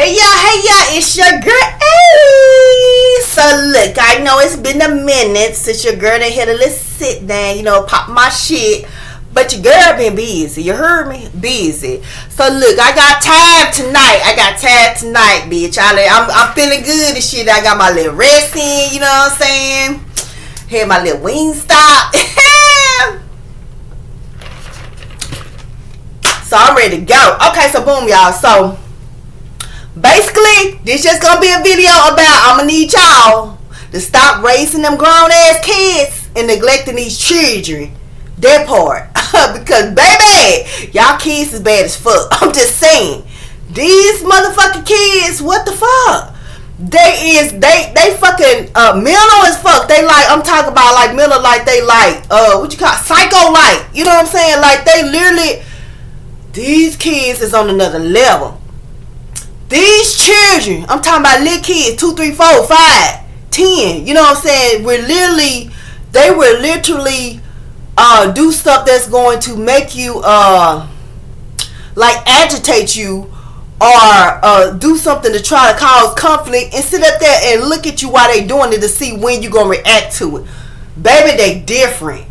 Hey y'all, it's your girl. Hey! So look, I know it's been a minute since your girl done had a little sit down, pop my shit. But your girl been busy, you heard me? Busy. So look, I got time tonight, bitch. I'm feeling good and shit. I got my little rest in, you know what I'm saying? Had my little wing stop. So I'm ready to go. Okay, so boom, y'all. So basically, this just gonna be a video about I'ma need y'all to stop raising them grown ass kids and neglecting these children. That part. Because baby, y'all kids is bad as fuck. I'm just saying. These motherfucking kids, what the fuck? They fucking mental as fuck. They like, I'm talking about like mental, like they like what you call it? Psycho like. You know what I'm saying? Like they literally, these kids is on another level. These children, I'm talking about little kids, 2, 3, 4, 5, 10. You know what I'm saying? They will literally do stuff that's going to make you like agitate you, or do something to try to cause conflict, and sit up there and look at you while they doing it to see when you gonna react to it. Baby, they different.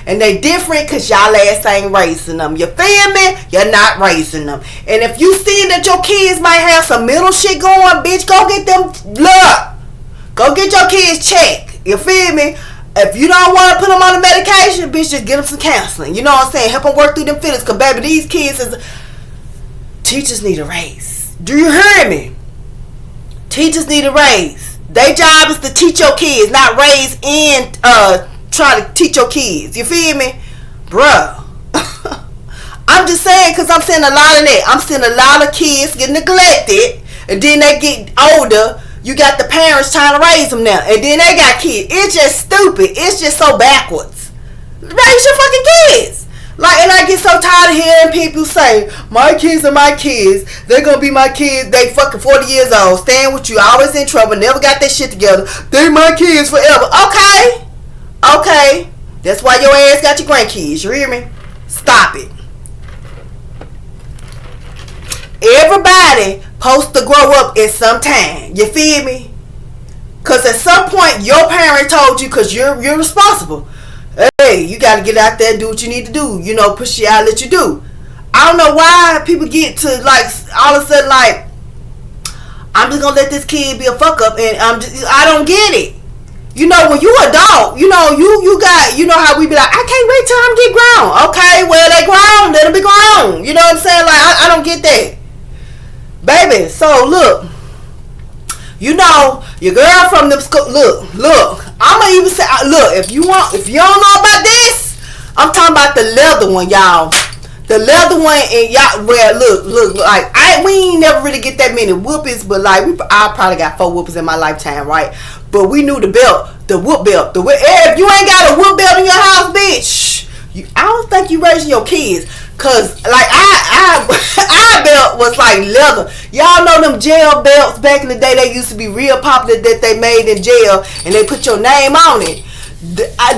And they different because y'all ass ain't raising them. You feel me? You're not raising them. And if you see that your kids might have some mental shit going, bitch, go get them. Look, go get your kids checked. You feel me? If you don't want to put them on the medication, bitch, just get them some counseling. You know what I'm saying? Help them work through them feelings. Because, baby, these kids teachers need a raise. Do you hear me? Teachers need a raise. Their job is to teach your kids, not raise and try to teach your kids. You feel me? Bruh. I'm just saying, because I'm seeing a lot of that. I'm seeing a lot of kids get neglected, and then they get older. You got the parents trying to raise them now, and then they got kids. It's just stupid. It's just so backwards. Raise your fucking kids. Like, and I get so tired of hearing people say, my kids are my kids. They're going to be my kids. They fucking 40 years old. Staying with you. Always in trouble. Never got their shit together. They my kids forever. Okay. That's why your ass got your grandkids. You hear me? Stop it. Everybody supposed to grow up at some time. You feel me? Because at some point, your parent told you, because you're responsible. Hey, you got to get out there and do what you need to do. Push you out, let you do. I don't know why people get to, like, all of a sudden, like, I'm just going to let this kid be a fuck up, and I don't get it. When you a dog, you got, how we be like, I can't wait till I'm get grown. Okay, well, they grown, let them be grown. You know what I'm saying? Like, I don't get that. Baby, so look, your girl from the school, look, I'ma even say, look, if you don't know about this, I'm talking about the leather one, y'all. The leather one, and y'all, well, look, like, we ain't never really get that many whoopings, but like, I probably got 4 whoopings in my lifetime, right? But we knew the belt, the whoop belt, if you ain't got a whoop belt in your house, bitch, I don't think you raising your kids. Cause like I belt was like leather. Y'all know them jail belts back in the day, they used to be real popular, that they made in jail and they put your name on it.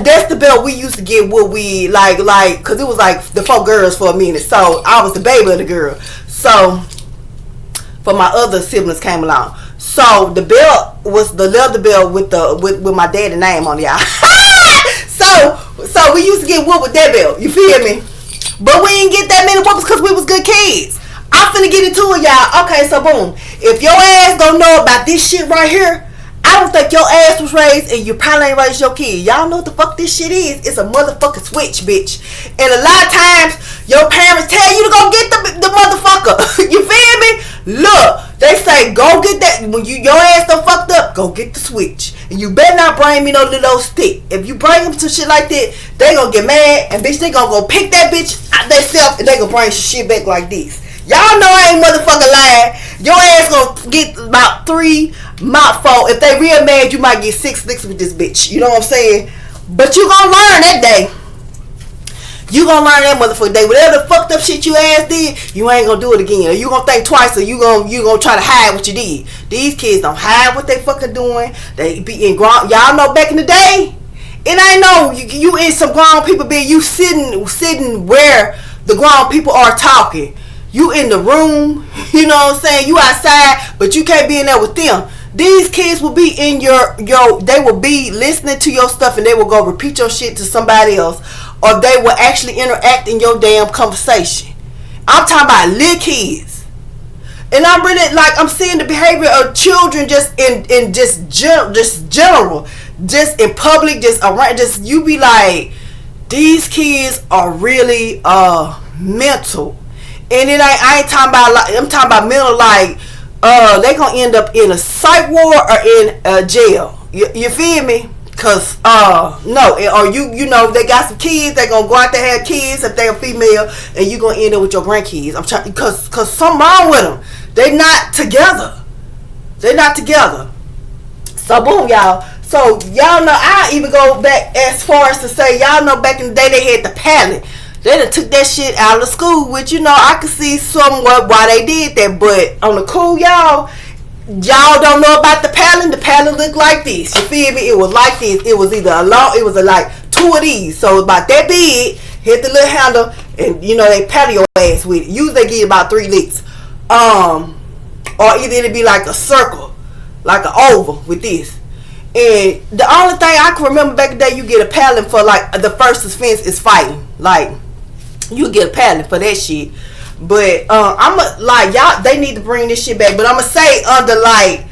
That's the belt we used to get what we like cause it was like the 4 girls for a minute. So I was the baby of the girl. So for my other siblings came along. So the belt was the leather belt with my daddy's name on it, y'all. So we used to get whooped with that belt. You feel me? But we didn't get that many whoopers because we was good kids. I'm finna get into it, y'all. Okay, so boom. If your ass don't know about this shit right here, I don't think your ass was raised, and you probably ain't raised your kid. Y'all know what the fuck this shit is? It's a motherfucking switch, bitch. And a lot of times, your parents tell you to go get the motherfucker. You feel me? Look, they say, go get that. When your ass done fucked up, go get the switch. And you better not bring me no little old stick. If you bring them to shit like that, they gonna get mad, and bitch, they gonna go pick that bitch out themselves, and they gonna bring shit back like this. Y'all know I ain't motherfucking lying. Your ass gonna get about 3, about 4. If they real mad, you might get 6 licks with this bitch. You know what I'm saying? But you gonna learn that day. You gonna learn that motherfucking day. Whatever the fucked up shit you ass did, you ain't gonna do it again. Or you gonna think twice, or you gonna try to hide what you did. These kids don't hide what they fucking doing. They be in grown. Y'all know back in the day, and I know you in some grown people be you sitting where the grown people are talking. You in the room, you know what I'm saying? You outside, but you can't be in there with them. These kids will be in they will be listening to your stuff, and they will go repeat your shit to somebody else, or they will actually interact in your damn conversation. I'm talking about little kids. And I'm really, like, I'm seeing the behavior of children just in just general, just in public, just around, just, you be like, these kids are really mental. And it ain't, I ain't talking about, like, I'm talking about mental, like, they gonna end up in a psych ward or in a jail. You feel me? Cause no, or you know, they got some kids, they gonna go out there have kids if they a female, and you gonna end up with your grandkids. I'm trying, cause something wrong with them. They not together. They not together. So boom, y'all. So y'all know, I even go back as far as to say, y'all know back in the day they had the pallet. They done took that shit out of school, which, you know, I could see somewhat why they did that. But on the cool, y'all don't know about the pallet. The pallet looked like this. You feel me? It was like this. It was either like two of these. So about that big, hit the little handle, and, you know, they paddle your ass with it. Usually they give about 3 licks. Or either it'd be like a circle, like an oval with this. And the only thing I can remember back in the day, you get a pallet for, like, the first offense is fighting. Like, you get a pallet for that shit. But like, y'all, they need to bring this shit back. But I'ma say under, like,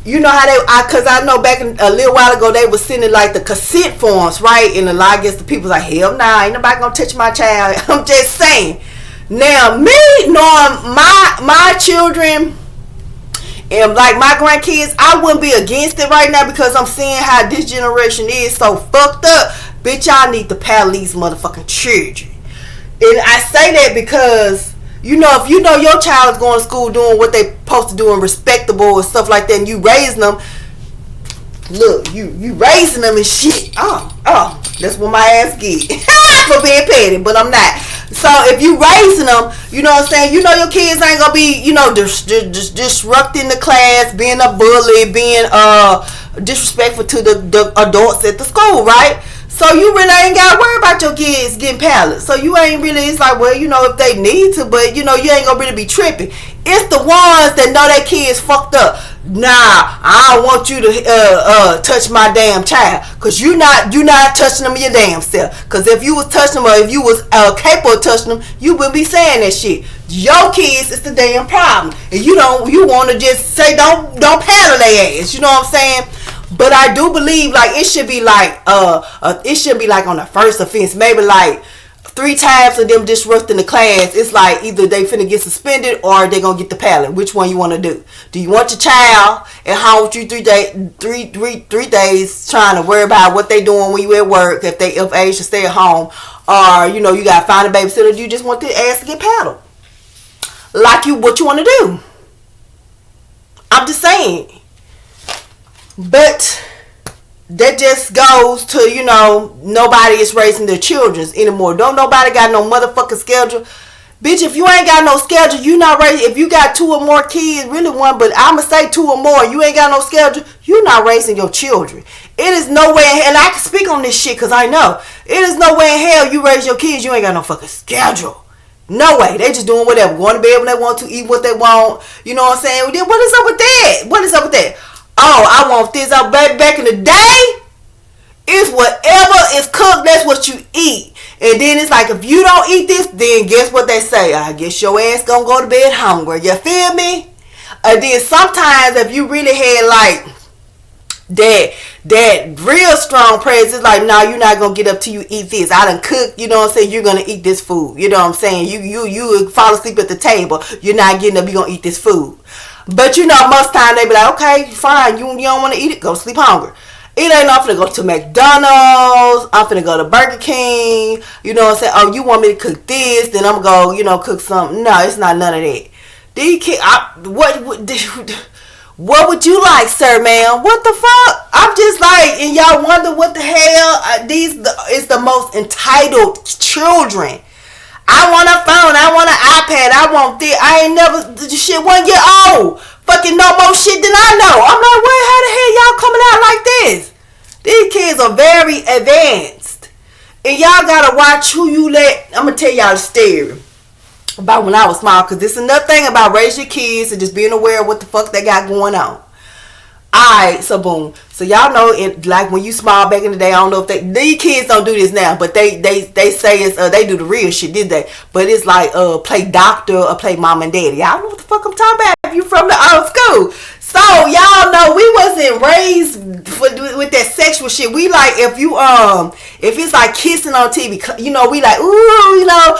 you know how cause I know back in, a little while ago, they was sending like the consent forms, right? And I guess the people's like, hell nah, ain't nobody gonna touch my child. I'm just saying. Now, me knowing my children and like my grandkids, I wouldn't be against it right now, because I'm seeing how this generation is so fucked up. Bitch, y'all need to paddle these motherfucking children. And I say that because, you know, if you know your child is going to school doing what they supposed to do and respectable and stuff like that, and you raising them, look, you raising them and shit. Oh, that's what my ass get for being petty, but I'm not. So if you raising them, you know what I'm saying, you know your kids ain't gonna be, you know, disrupting the class, being a bully, being disrespectful to the adults at the school, right? So you really ain't got to worry about your kids getting pallets. So you ain't really, it's like, well, you know, if they need to, but, you know, you ain't going to really be tripping. It's the ones that know their kids fucked up. Nah, I don't want you to touch my damn child. Because you not touching them your damn self. Because if you was touching them, or if you was capable of touching them, you wouldn't be saying that shit. Your kids is the damn problem. And you want to just say, don't paddle their ass. You know what I'm saying? But I do believe, like, it should be like on the first offense, maybe like 3 times of them disrupting the class. It's like either they finna get suspended or they gonna get the pallet. Which one you want to do? Do you want your child at home with you 3 days trying to worry about what they doing when you at work, if they of age to stay at home, or, you know, you gotta find a babysitter? Do you just want the ass to get paddled? Like, what you want to do? I'm just saying. But that just goes to, you know, nobody is raising their children anymore. Don't nobody got no motherfucking schedule. Bitch, if you ain't got no schedule, you not raising. If you got 2 or more kids, really one, but I'ma say 2 or more, you ain't got no schedule, you not raising your children. It is no way in hell, and I can speak on this shit because I know. It is no way in hell you raise your kids, you ain't got no fucking schedule. No way. They just doing whatever. Going to bed when they want to, eat what they want. You know what I'm saying? Then what is up with that? What is up with that? Oh, I want this. Back in the day, it's whatever is cooked, that's what you eat. And then it's like, if you don't eat this, then guess what they say? I guess your ass gonna go to bed hungry. You feel me? And then sometimes if you really had like that real strong praise, it's like, no, you're not gonna get up till you eat this. I done cook, you know what I'm saying? You're gonna eat this food. You know what I'm saying? You fall asleep at the table. You're not getting up, you're gonna eat this food. But you know, most time they be like, okay, fine, you don't want to eat it, go sleep hungry. It ain't I'm finna go to McDonald's, I'm finna go to Burger King, you know what I'm saying? Oh, you want me to cook this, then I'm gonna go, you know, cook something. No, it's not none of that. These kids, what would you like, sir, ma'am? What the fuck? I'm just like, and y'all wonder what the hell, these is the most entitled children. I want a phone. I want an iPad. I want this. I ain't never, this shit 1 year old. Fucking no more shit than I know. I'm like, where, how the hell y'all coming out like this? These kids are very advanced. And y'all gotta watch who you let. I'm gonna tell y'all the story. about when I was small, because this is another thing about raising your kids and just being aware of what the fuck they got going on. Alright, so boom. So y'all know, like when you small back in the day, I don't know if these kids don't do this now, but they say it's they do the real shit, did they? But it's like play doctor or play mom and daddy. Y'all know what the fuck I'm talking about if you from the old school. So y'all know we wasn't raised with that sexual shit. We like if it's like kissing on TV, you know, we like ooh, you know,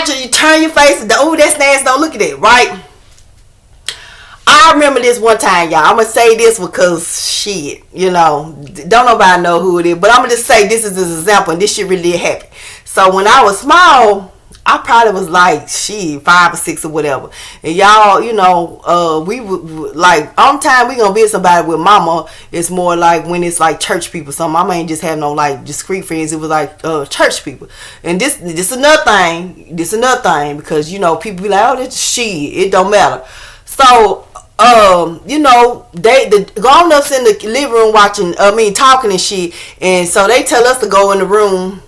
you turn your face and ooh, that's nasty. Don't look at it, right? I remember this one time, y'all. I'm going to say this because, shit, you know, don't nobody know who it is. But I'm going to just say this is an example, and this shit really did happen. So, when I was small, I probably was like, shit, 5 or 6 or whatever. And y'all, you know, we would, like, on time we going to visit somebody with mama. It's more like when it's like church people. So, mama ain't just have no, like, discreet friends. It was like church people. And this another thing. This another thing. Because, you know, people be like, oh, this shit. It don't matter. So, you know, the grown-ups in the living room talking and shit, and so they tell us to go in the room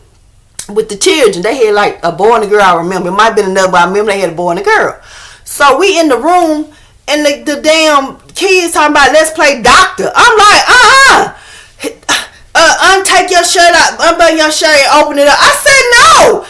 with the children. They had like a boy and a girl, I remember. It might have been another, but I remember they had a boy and a girl. So we in the room, and the damn kids talking about, let's play doctor. I'm like, untake your shirt out, unbutton your shirt and open it up. I said no.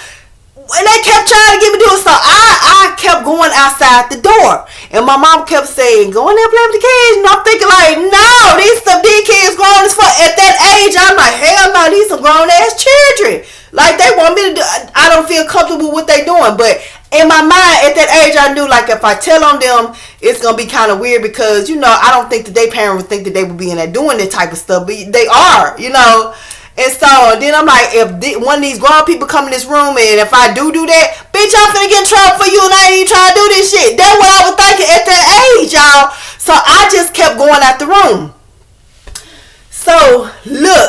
And they kept trying to get me to do it, so I kept going outside the door. And my mom kept saying, go in there and play with the kids. And I'm thinking like, no, these kids grown as fuck. At that age, I'm like, hell no, these some grown ass children. Like, they want me to do, I don't feel comfortable with what they doing. But in my mind, at that age, I knew, like, if I tell on them, it's going to be kind of weird because, you know, I don't think that their parents would think that they would be in there doing that type of stuff. But they are, you know. And so then I'm like, if one of these grown people come in this room and if I do that, bitch, I'm finna get in trouble for you and I ain't even trying to do this shit. That's what I was thinking at that age, y'all. So I just kept going out the room. So look,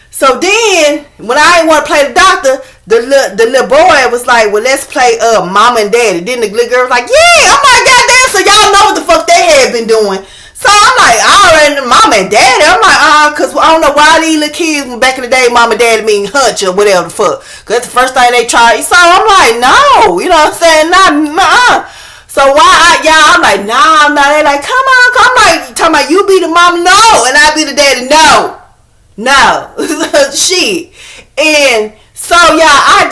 so then when I didn't want to play the doctor, the little boy was like, well, let's play mom and daddy. Then the little girl was like, yeah, I'm like, goddamn, so y'all know what the fuck they had been doing. So I'm like, alright, mom and daddy. I'm like, cause I don't know why these little kids back in the day, mom and daddy mean hunch or whatever the fuck. Cause that's the first thing they tried. So I'm like, no, you know what I'm saying? Nah. So why I'm like, nah, I'm not. They like, come on. I'm like, talking about you be the mom, no, and I be the daddy, no. Shit. And so I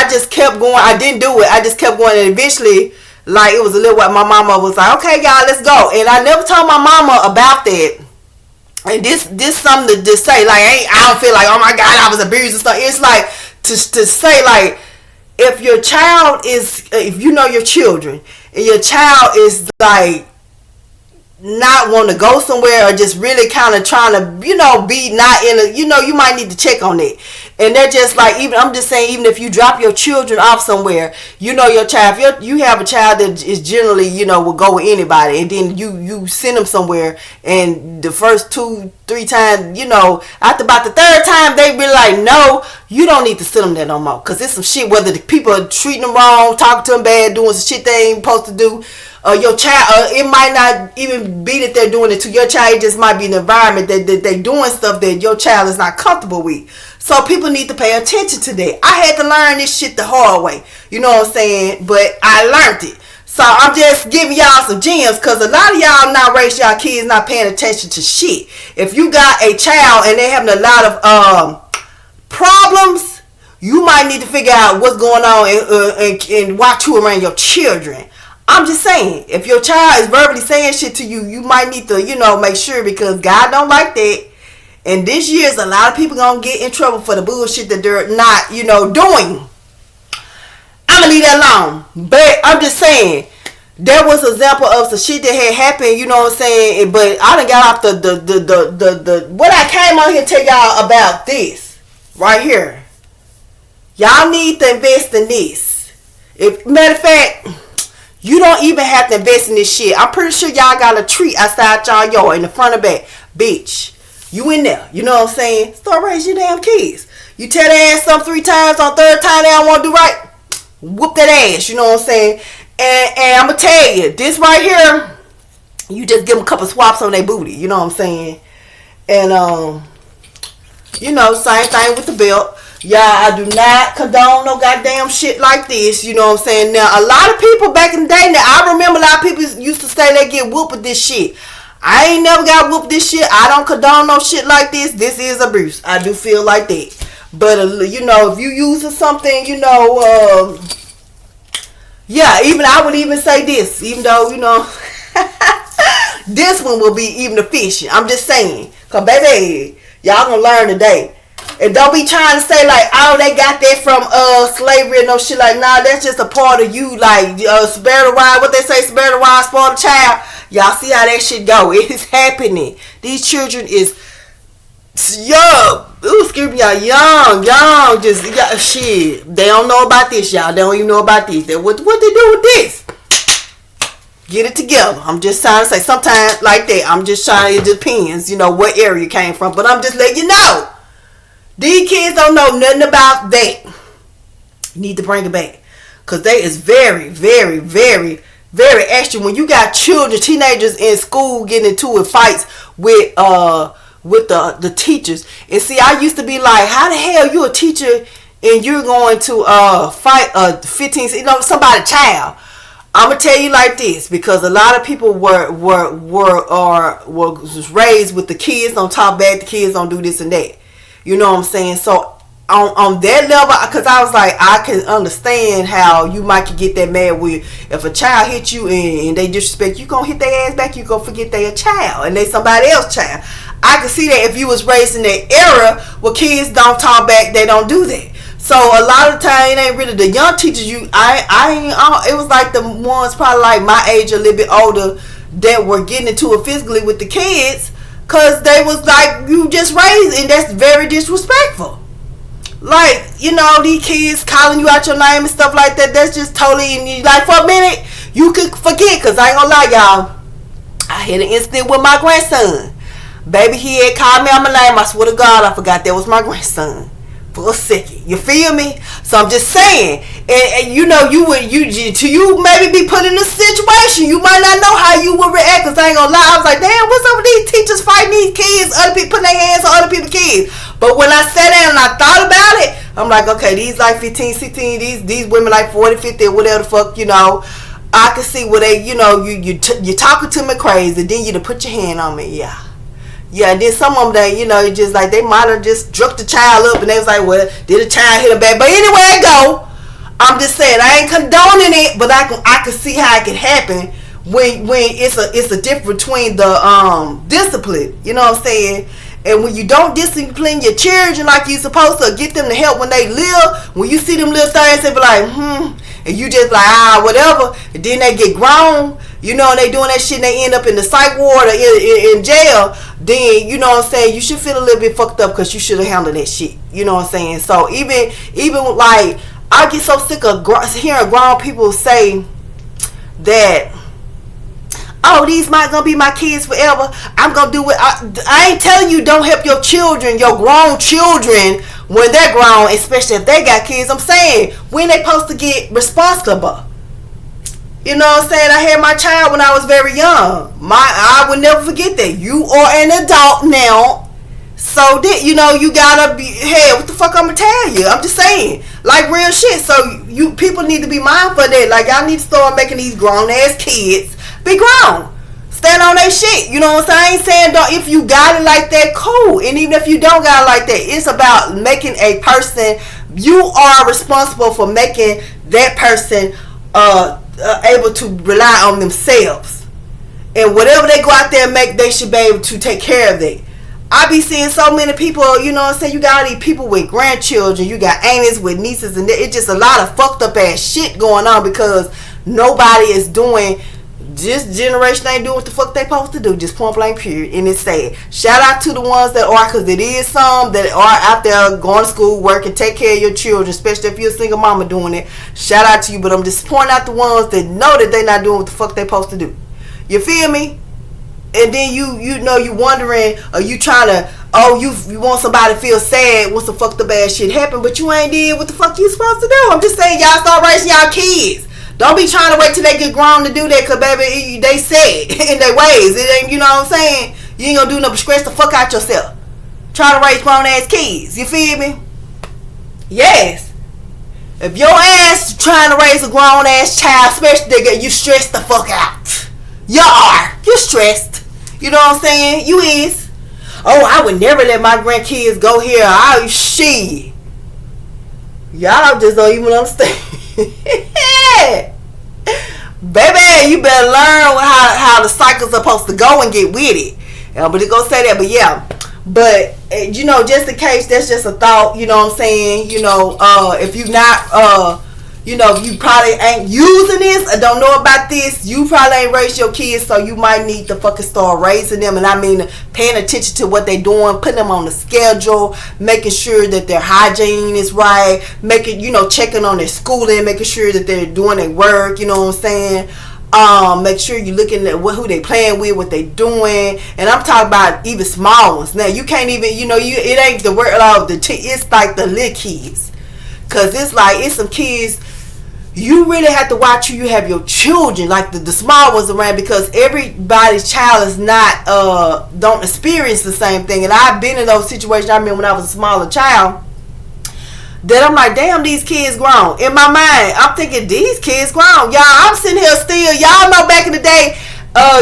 just kept going. I didn't do it. I just kept going, and eventually, like, it was a little while, my mama was like, okay, y'all, let's go. And I never told my mama about that. And this something to say, like, I don't feel like, oh my God, I was abused or something. It's like, to say, like, if your child is, if you know your children, and your child is, like, not want to go somewhere or just really kind of trying to, you know, be not in a, you know, you might need to check on it. And they're just like, I'm just saying, even if you drop your children off somewhere, you know your child, if you have a child that is generally, you know, will go with anybody, and then you send them somewhere, and the first 2-3 times, you know, after about the third time, they be like, no, you don't need to send them there no more. Because it's some shit, whether the people are treating them wrong, talking to them bad, doing some shit they ain't supposed to do. Your child, it might not even be that they're doing it to your child. It just might be an environment that they're doing stuff that your child is not comfortable with. So people need to pay attention to that. I had to learn this shit the hard way. You know what I'm saying? But I learned it. So I'm just giving y'all some gems, because a lot of y'all not raising y'all kids not paying attention to shit. If you got a child and they're having a lot of problems, you might need to figure out what's going on and watch who around your children. I'm just saying, if your child is verbally saying shit to you, you might need to, you know, make sure, because God don't like that. And this year's a lot of people gonna get in trouble for the bullshit that they're not, you know, doing. I'm gonna leave that alone. But I'm just saying, there was an example of some shit that had happened, you know what I'm saying? But I done got off the what I came on here to tell y'all about this right here. Y'all need to invest in this. Matter of fact, you don't even have to invest in this shit. I'm pretty sure y'all got a tree outside y'all yard in the front and back. Bitch, you in there. You know what I'm saying? Start raising your damn kids. You tell their ass something 3 times, on 3rd time they don't want to do right, whoop that ass. You know what I'm saying? And I'm going to tell you, this right here, you just give them a couple swaps on their booty. You know what I'm saying? And, you know, same thing with the belt. Y'all, I do not condone no goddamn shit like this. You know what I'm saying? Now, a lot of people back in the day, now I remember a lot of people used to say they get whooped with this shit. I ain't never got whooped this shit. I don't condone no shit like this. This is abuse. I do feel like that. But, you know, if you using something, you know, yeah, even I would even say this, even though, you know, this one will be even efficient. I'm just saying. Because, baby, y'all gonna learn today. And don't be trying to say like, oh, they got that from slavery and no shit. Like, nah, that's just a part of you. Like, spare the rod, what they say, spare the rod, spoil the child. Y'all see how that shit go. It is happening. These children is young. Ooh, excuse me, y'all. Young. Just, shit. They don't know about this, y'all. They don't even know about this. What they do with this? Get it together. I'm just trying to say, sometimes like that, I'm just trying, it depends, you know, what area you came from. But I'm just letting you know. These kids don't know nothing about that. You need to bring it back. Because they is very, very, very, very extra. When you got children, teenagers in school getting into it, fights with the teachers. And see, I used to be like, how the hell you a teacher and you're going to fight a 15, you know, somebody's child? I'm gonna tell you like this, because a lot of people were raised with the kids don't talk bad, the kids don't do this and that. You know what I'm saying? So on that level, because I was like, I can understand how you might get that mad with if a child hit you and they disrespect you, gonna hit their ass back, you gonna forget they a child and they somebody else's child. I can see that if you was raised in that era where kids don't talk back, they don't do that. So a lot of the time it ain't really the young teachers. It was like the ones probably like my age, a little bit older, that were getting into it physically with the kids. Cause they was like, you just raised, and that's very disrespectful. Like, you know, these kids calling you out your name and stuff like that, that's just totally, and you, like, for a minute, you could forget. Cause I ain't gonna lie, y'all, I had an incident with my grandson. Baby, he had called me on my name. I swear to God, I forgot that was my grandson. For a second, you feel me? So I'm just saying, and you know, you maybe be put in a situation, you might not know how you would react. Cause I ain't gonna lie, I was like, damn, what's up with these teachers fighting these kids, other people putting their hands on other people's kids? But when I sat down and I thought about it, I'm like, okay, these like 15, 16, these women like 40, 50, whatever the fuck, you know, I can see where they, you know, you're talking to me crazy, then you to put your hand on me, yeah. Yeah, and then some of them, they, you know, just like they might have just struck the child up and they was like, well, did the child hit him back? But anyway, I go. I'm just saying, I ain't condoning it, but I can see how it can happen when it's a difference between the discipline. You know what I'm saying? And when you don't discipline your children like you supposed to, get them to help when they live, when you see them little things, they be like, and you just like, whatever, and then they get grown, you know, and they doing that shit and they end up in the psych ward or in jail, then, you know what I'm saying, you should feel a little bit fucked up because you should have handled that shit. You know what I'm saying? So even like, I get so sick of hearing grown people say that, oh, these might gonna be my kids forever. I'm gonna do it. I ain't telling you don't help your children, your grown children, when they're grown, especially if they got kids. I'm saying, when they supposed to get responsible. You know what I'm saying? I had my child when I was very young. I would never forget that. You are an adult now. So that, you know, you gotta be, hey, what the fuck I'm gonna tell you? I'm just saying, like, real shit. So you people need to be mindful of that. Like, y'all need to start making these grown ass kids be grown. Stand on that shit. You know what I'm saying? I ain't saying don't, if you got it like that, cool. And even if you don't got it like that, it's about making a person, you are responsible for making that person able to rely on themselves. And whatever they go out there and make, they should be able to take care of it. I be seeing so many people, you know what I'm saying? You got all these people with grandchildren, you got aunties with nieces, and it's just a lot of fucked up ass shit going on because nobody is doing, this generation ain't doing what the fuck they supposed to do, just point blank period. And it's sad. Shout out to the ones that are, because it is some that are out there going to school, working, take care of your children, especially if you're a single mama doing it. Shout out to you, but I'm just pointing out the ones that know that they not doing what the fuck they supposed to do. You feel me? And then you know, you wondering, or you trying to, you want somebody to feel sad when some fucked up ass shit happened, but you ain't did what the fuck you supposed to do. I'm just saying, y'all start raising y'all kids. Don't be trying to wait till they get grown to do that, because baby, they sad in their ways. It ain't, you know what I'm saying? You ain't gonna do no but scratch the fuck out yourself trying to raise grown ass kids. You feel me? Yes. If your ass trying to raise a grown ass child, especially nigga, you stressed the fuck out. You are. You stressed. You know what I'm saying? You is. Oh, I would never let my grandkids go here. Shit. Y'all just don't even understand. Baby, you better learn how the cycle's supposed to go and get with it. But it gonna say that, but yeah. But you know, just in case, that's just a thought. You know what I'm saying? You know, if you not, you know, if you probably ain't using this or don't know about this, you probably ain't raised your kids, so you might need to fucking start raising them. And I mean, paying attention to what they doing, putting them on the schedule, making sure that their hygiene is right, making, you know, checking on their schooling, making sure that they're doing their work. You know what I'm saying? Make sure you're looking at who they playing with, what they doing, and I'm talking about even small ones. Now you can't even, you know, it ain't the word of it's like the little kids, cause it's like it's some kids. You really have to watch who you have your children, like the small ones around, because everybody's child is not don't experience the same thing. And I've been in those situations. I mean, when I was a smaller child, that I'm like, damn, these kids grown. In my mind, I'm thinking, these kids grown. Y'all, I'm sitting here still. Y'all know back in the day,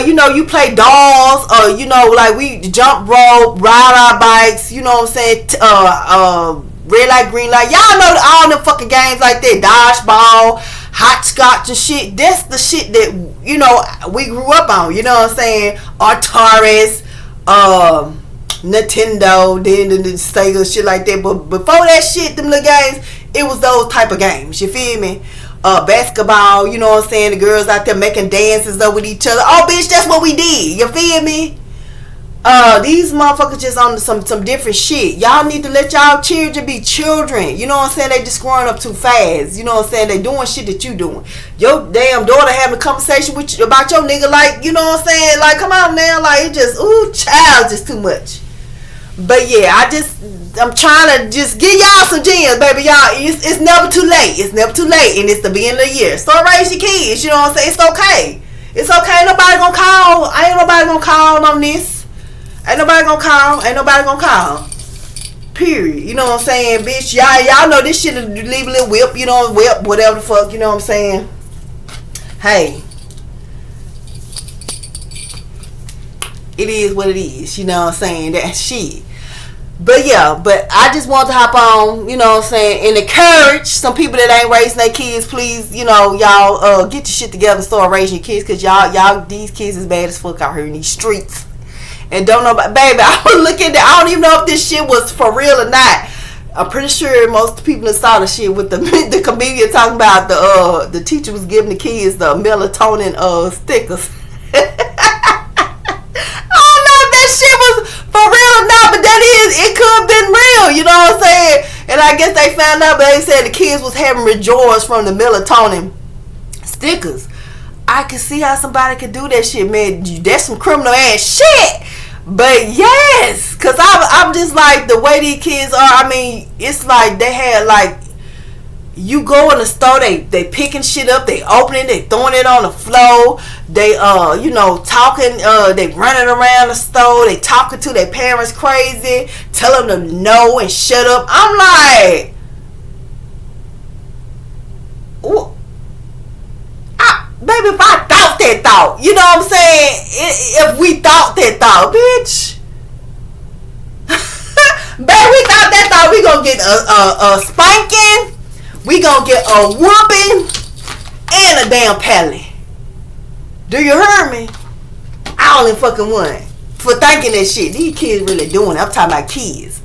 you know, you play dolls, or, you know, like we jump rope, ride our bikes, you know what I'm saying, red light, green light. Y'all know all them fucking games like that. Dodgeball, hopscotch and shit. That's the shit that, you know, we grew up on. You know what I'm saying? Atari's, Nintendo, then the Sega, shit like that. But before that shit, them little games, it was those type of games. You feel me? Basketball, you know what I'm saying? The girls out there making dances up with each other. Oh, bitch, that's what we did. You feel me? These motherfuckers just on some different shit. Y'all need to let y'all children be children. You know what I'm saying? They just growing up too fast. You know what I'm saying? They doing shit that you doing. Your damn daughter having a conversation with you about your nigga, like, you know what I'm saying? Like, come on now, like, it just, ooh, child, just too much. But yeah, I'm trying to just give y'all some gems, baby. Y'all, it's never too late. It's never too late, and it's the beginning of the year. Start raising your kids. You know what I'm saying? It's okay. It's okay. Nobody gonna call. Ain't nobody gonna call on this. Ain't nobody gonna call. Ain't nobody gonna call. Period. You know what I'm saying, bitch? Y'all know this shit leave a little whip. You know, whip, whatever the fuck. You know what I'm saying? Hey, it is what it is. You know what I'm saying? That shit. But yeah, but I just want to hop on, you know what I'm saying, and encourage some people that ain't raising their kids. Please, you know, y'all get your shit together and start raising your kids, because y'all these kids is bad as fuck out here in these streets. And don't know about, baby, I was looking at, I don't even know if this shit was for real or not. I'm pretty sure most people that saw the shit with the comedian talking about the teacher was giving the kids the melatonin stickers. It could have been real, you know what I'm saying? And I guess they found out, but they said the kids was having withdrawals from the melatonin stickers. I could see how somebody could do that shit, man. That's some criminal ass shit. But yes, because I'm just like, the way these kids are, I mean, it's like they had like, you go in the store, they picking shit up, they opening, they throwing it on the floor, they you know, talking, they running around the store, they talking to their parents crazy, telling them no and shut up. I'm like, ooh, baby, if I thought that thought, you know what I'm saying? If we thought that thought, bitch. Baby, we thought that thought, we gonna get a spanking. We gonna get a whooping and a damn pally. Do you hear me? I only fucking won for thinking that shit. These kids really doing it. I'm talking about kids.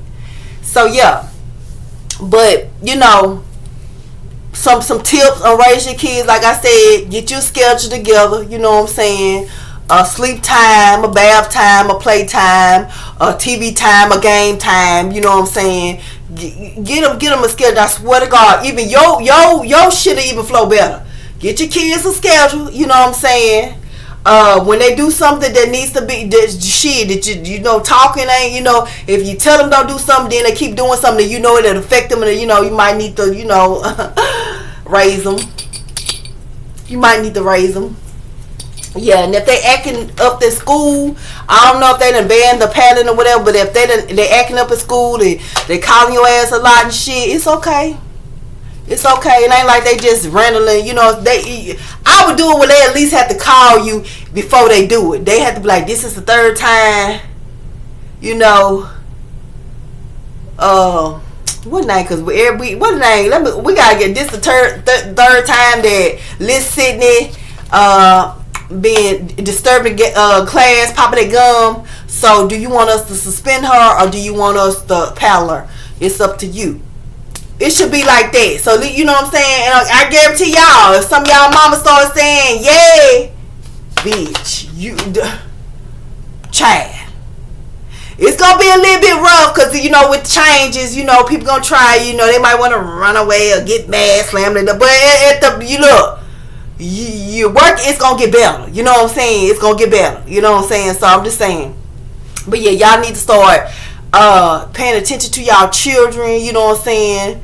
So yeah. But, you know, some tips on raising your kids. Like I said, get your schedule together. You know what I'm saying? Sleep time, a bath time, a play time, a TV time, a game time. You know what I'm saying? Get them a schedule. I swear to God, even your shit'll even flow better. Get your kids a schedule. You know what I'm saying? When they do something that needs to be that you know talking ain't, you know, if you tell them don't do something, then they keep doing something, you know it'll affect them, and you know you might need to, you know, raise them. You might need to raise them. Yeah, and if they acting up at school, I don't know if they done banned the paddling or whatever, but if they acting up at school, they calling your ass a lot and shit, it's okay. It's okay. It ain't like they just randomly, I would do it when they at least have to call you before they do it. They have to be like, this is the third time, you know, what name? Cause what name? We gotta get this the third time that Liz Sydney, being disturbing class, popping their gum. So do you want us to suspend her or do you want us to paddle her? It's up to you. It should be like that. So you know what I'm saying? And I guarantee y'all, if some of y'all mama start saying, yeah, bitch, child. It's gonna be a little bit rough because with changes, people gonna try. They might want to run away or get mad, slam it. But you work, it's gonna get better. You know what I'm saying? It's gonna get better. You know what I'm saying? So I'm just saying. But yeah, y'all need to start paying attention to y'all children. You know what I'm saying?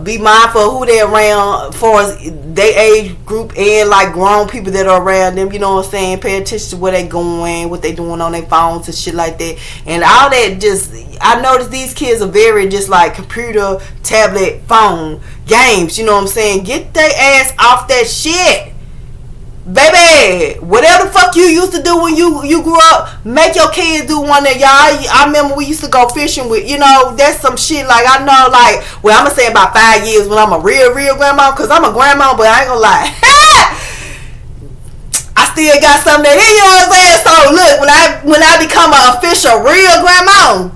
Be mindful of who they're around, as far as their age group and like grown people that are around them. You know what I'm saying? Pay attention to where they going, what they doing on their phones and shit like that. And all that I noticed these kids are very just like computer, tablet, phone, games. You know what I'm saying? Get their ass off that shit. Baby, whatever the fuck you used to do when you grew up, make your kids do one of y'all. I remember we used to go fishing with, that's some shit like I know like, well, I'm gonna say about 5 years when I'm a real grandma, because I'm a grandma, but I ain't gonna lie. I still got something that, you know what I'm saying? So look, when I become an official real grandma,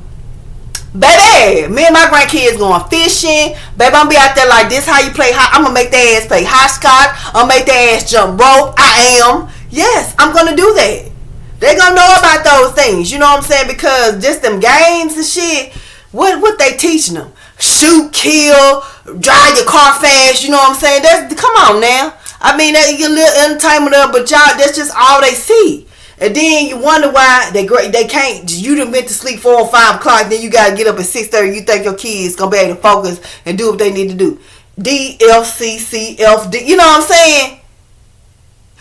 baby, me and my grandkids going fishing. Baby, I'm gonna be out there like this. How you play? I'm gonna make their ass play hopscotch. I'm gonna make their ass jump rope. I am. Yes, I'm gonna do that. They gonna know about those things. You know what I'm saying? Because just them games and shit. What they teaching them? Shoot, kill, drive your car fast. You know what I'm saying? Come on now. I mean, that you get a little entertainment up, but y'all, that's just all they see. And then you wonder why they can't. You done went to sleep 4 or 5 o'clock. Then you gotta get up at 6:30. You think your kids gonna be able to focus and do what they need to do? D F C C F D. You know what I'm saying?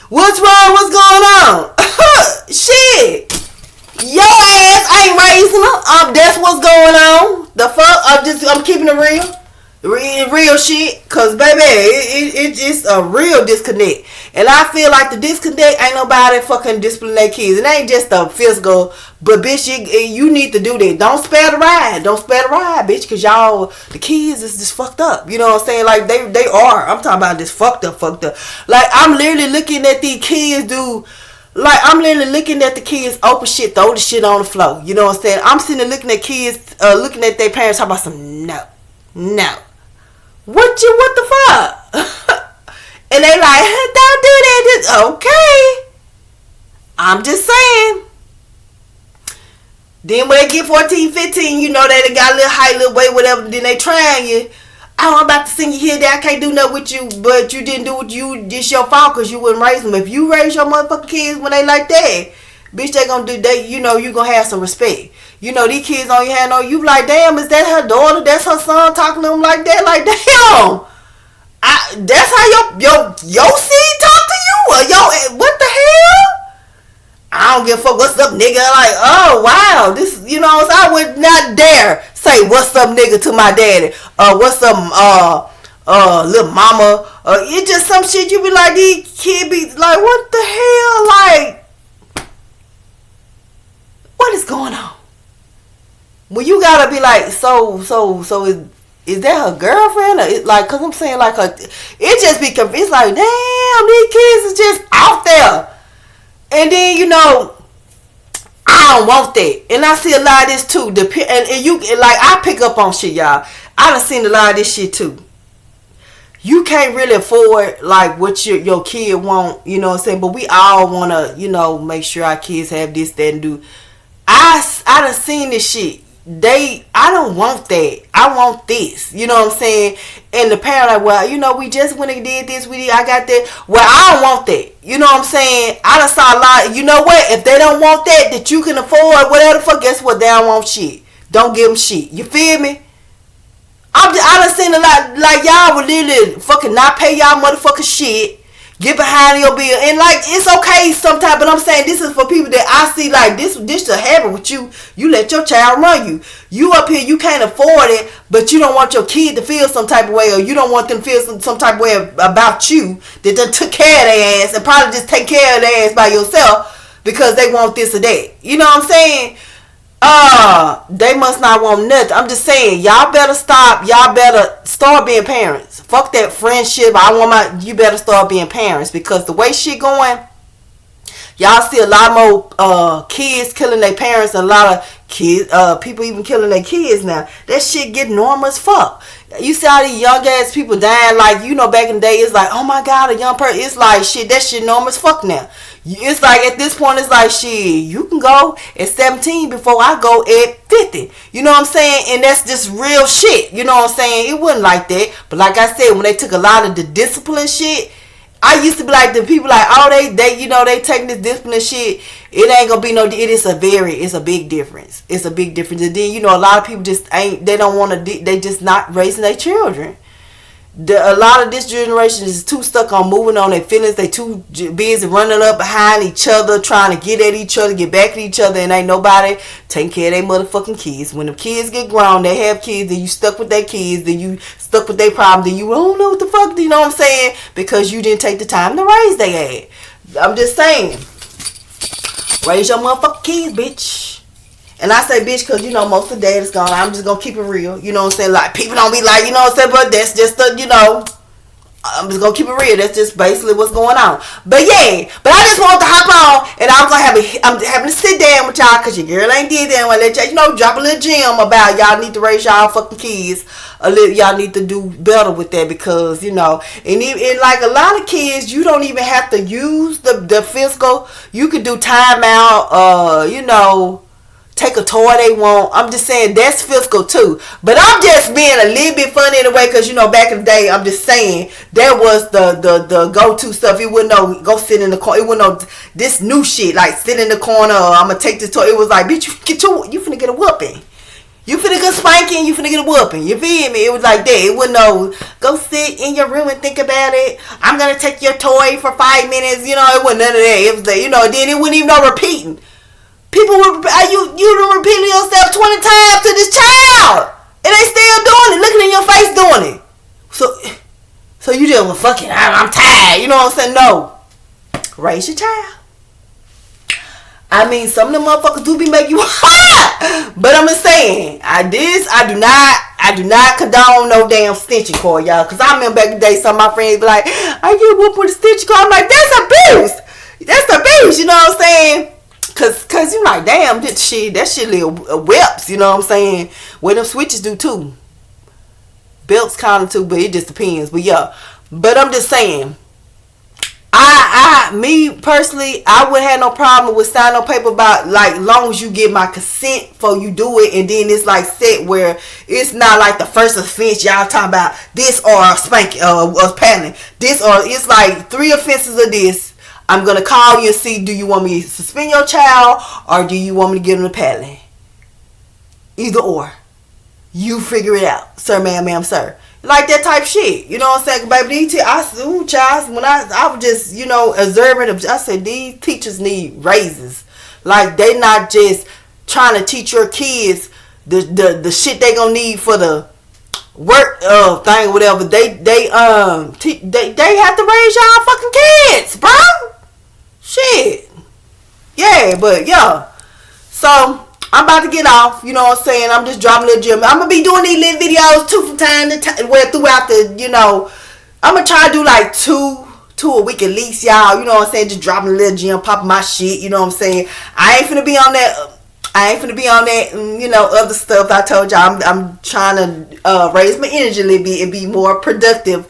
What's wrong? What's going on? Shit. Your ass ain't raising them. That's what's going on. The fuck? I'm keeping it real. Real shit, cause baby, it's a real disconnect, and I feel like the disconnect ain't nobody fucking disciplining their kids. It ain't just a physical, but bitch, you need to do that. Don't spare the ride, bitch, cause y'all, the kids is just fucked up. You know what I'm saying? Like they are. I'm talking about this fucked up. Like I'm literally looking at these kids do. Like, I'm literally looking at the kids open shit, throw the shit on the floor. You know what I'm saying? I'm sitting there looking at kids, looking at their parents, talking about some no. What the fuck? And they like, don't do that. Okay. I'm just saying. Then when they get 14, 15, they done got a little height, little weight, whatever. Then they trying you. Oh, I'm about to send you here. That I can't do nothing with you, but you didn't do what you. It's your fault because you wouldn't raise them. If you raise your motherfucking kids when they like that, bitch, they gonna do. You gonna have some respect. These kids on your hand on you like, damn, is that her daughter? That's her son talking to them like that? Like, damn. That's how your seed talk to you? Or what the hell? I don't give a fuck. What's up, nigga? Like, oh, wow. This, so I would not dare say, what's up, nigga, to my daddy. What's up, little mama. It's just some shit you be like, these kids be like, what the hell? Like, what is going on? Well, you gotta be like, so is that her girlfriend? Or like, cause I'm saying like it just be confused. It's like, damn, these kids is just out there. And then I don't want that. And I see a lot of this too. And you like, I pick up on shit, y'all. I done seen a lot of this shit too. You can't really afford like what your kid want, you know what I'm saying? But we all wanna, make sure our kids have this, that, and do. I done seen this shit. I don't want that. I want this. You know what I'm saying? And the parent like, well, we just went and did this. I got that. Well, I don't want that. You know what I'm saying? I done saw a lot. You know what? If they don't want that you can afford, whatever the fuck, guess what? They don't want shit. Don't give them shit. You feel me? I done seen a lot. Like, y'all would literally fucking not pay y'all motherfucking shit. Get behind your bill. And like, it's okay sometimes, but I'm saying this is for people that I see like this to happen with you. You let your child run you. You up here, you can't afford it, but you don't want your kid to feel some type of way, or you don't want them to feel some type of way about you, that they took care of their ass and probably just take care of their ass by yourself because they want this or that. You know what I'm saying? They must not want nothing. I'm just saying, y'all better stop. Y'all better start being parents. Fuck that friendship. You better start being parents, because the way shit going, y'all see a lot more kids killing their parents, and a lot of kids, people even killing their kids now. That shit get normal as fuck. You see all these young ass people dying, like, you know, back in the day, it's like, oh my god, a young person. It's like, shit, that shit normal as fuck now. It's like, at this point, it's like, shit, you can go at 17 before I go at 50. You know what I'm saying? And that's just real shit. You know what I'm saying? It wasn't like that. But like I said, when they took a lot of the discipline shit, I used to be like, the people like, oh, they you know, they taking this discipline shit. It ain't gonna be no, it's a big difference. It's a big difference. And then, you know, a lot of people just they don't want to, they just not raising their children. A lot of this generation is too stuck on moving on their feelings. They too busy running up behind each other, trying to get at each other, get back at each other, and ain't nobody taking care of their motherfucking kids. When the kids get grown, they have kids, then you stuck with their kids, then you stuck with their problems, then you don't know what the fuck, you know what I'm saying? Because you didn't take the time to raise their ass. I'm just saying, raise your motherfucking kids, bitch. And I say bitch because, you know, most of the day is gone. I'm just going to keep it real. You know what I'm saying? Like, people don't be like, you know what I'm saying? But that's just the, you know, I'm just going to keep it real. That's just basically what's going on. But yeah, but I just want to hop on, and I'm having to sit down with y'all, because your girl ain't did that. I want to let y'all, you know, drop a little gem about y'all need to raise y'all fucking kids a little. Y'all need to do better with that, because, you know, and like a lot of kids, you don't even have to use the physical. You could do timeout, you know, take a toy they want. I'm just saying, that's physical too. But I'm just being a little bit funny in a way, because, you know, back in the day, I'm just saying, that was the go-to stuff. You wouldn't know, go sit in the corner. It wouldn't know this new shit, like sit in the corner, or I'm going to take this toy. It was like, bitch, you finna get a whooping. You finna get spanking, you finna get a whooping. You feel me? It was like that. It wouldn't know, go sit in your room and think about it. I'm going to take your toy for 5 minutes. You know, it wasn't none of that. It was like, you know, then it wouldn't even know repeating. People were, you done repeating yourself 20 times to this child, and they still doing it, looking in your face doing it. So you just, well, fuck it, I'm tired. You know what I'm saying? No. Raise your child. I mean, some of them motherfuckers do be making you hot. But I'm just saying, I do not condone no damn stitching cord, y'all. Because I remember back in the day, some of my friends be like, I get whooped with a stitching cord. I'm like, that's abuse. That's abuse, you know what I'm saying? Cause you like, damn, that shit little whips, you know what I'm saying? Well, them switches do too. Belts kind of too, but it just depends. But yeah, but I'm just saying, me personally, I wouldn't have no problem with signing on paper about, like, long as you get my consent before you do it, and then it's like set where it's not like the first offense y'all talking about this, or spanking, or paddling this, or it's like 3 offenses of this. I'm going to call you and see, do you want me to suspend your child, or do you want me to give them the paddling? Either or. You figure it out. Sir, ma'am, sir. Like that type shit. You know what I'm saying? Baby, child, when I was just, you know, observing, I said, these teachers need raises. Like, they not just trying to teach your kids the shit they going to need for the work thing, whatever. They have to raise y'all fucking kids, bro. Shit. Yeah, but yeah. So I'm about to get off. You know what I'm saying? I'm just dropping a little gym. I'm gonna be doing these little videos too from time to time. Where throughout the, you know, I'm gonna try to do like two a week at least, y'all. You know what I'm saying? Just dropping a little gym, popping my shit. You know what I'm saying? I ain't finna be on that. You know, other stuff I told y'all. I'm trying to raise my energy a little bit and be more productive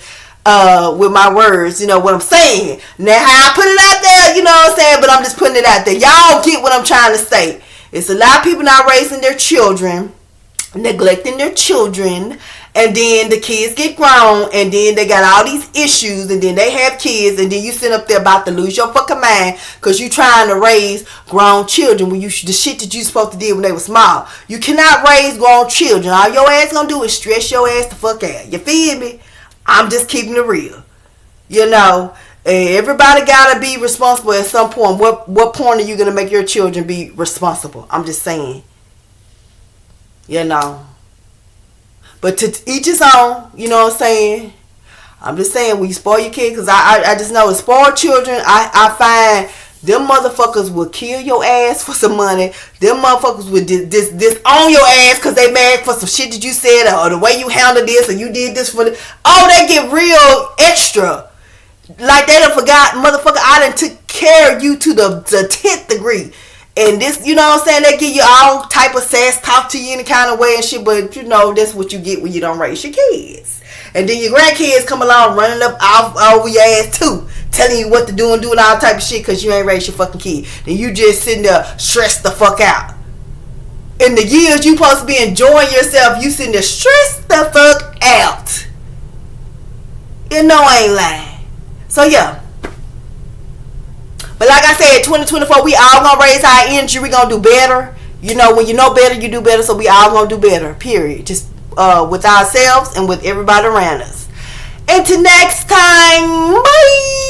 with my words. You know what I'm saying? Now, how I put it out there, you know what I'm saying? But I'm just putting it out there. Y'all get what I'm trying to say. It's a lot of people not raising their children, neglecting their children, and then the kids get grown, and then they got all these issues, and then they have kids, and then you sit up there about to lose your fucking mind because you trying to raise grown children when the shit that you supposed to do when they were small. You cannot raise grown children. All your ass gonna do is stress your ass the fuck out. You feel me? I'm just keeping it real. You know, Everybody gotta be responsible at some point. What point are you gonna make your children be responsible? I'm just saying. You know. But to each his own, you know what I'm saying? I'm just saying, when you spoil your kids, because I just know spoiled children, I find them motherfuckers will kill your ass for some money. Them motherfuckers will disown your ass because they mad for some shit that you said, or the way you handled this, or you did this for the... Oh, they get real extra. Like they done forgot, motherfucker, I done took care of you to the 10th degree. And this, you know what I'm saying, they give you all type of sass, talk to you any kind of way and shit, but you know, that's what you get when you don't raise your kids. And then your grandkids come along running up over your ass too, telling you what to do and doing all type of shit because you ain't raised your fucking kid. Then you just sitting there stressed the fuck out. In the years you supposed to be enjoying yourself, you sitting there stressed the fuck out. You know I ain't lying. So yeah. But like I said, 2024, we all gonna raise our energy. We gonna do better. You know, when you know better, you do better. So we all gonna do better. Period. Just with ourselves and with everybody around us. Until next time, bye.